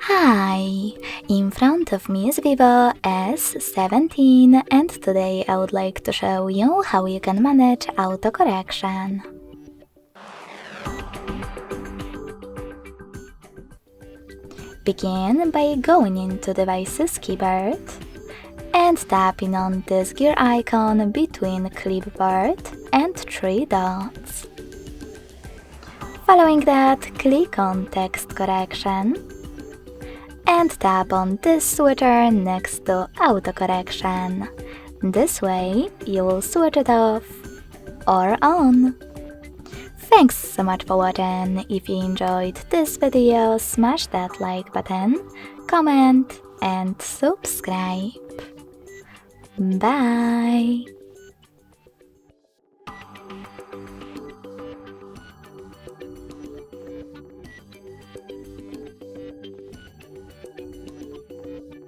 Hi! In front of me is VIVO S17 and today I would like to show you how you can manage autocorrection. Begin by going into Devices keyboard and tapping on this gear icon between clipboard and three dots. Following that, click on Text Correction and tap on this switcher next to autocorrection. This way, you will switch it off or on. Thanks so much for watching. If you enjoyed this video, smash that like button, comment and subscribe. Bye!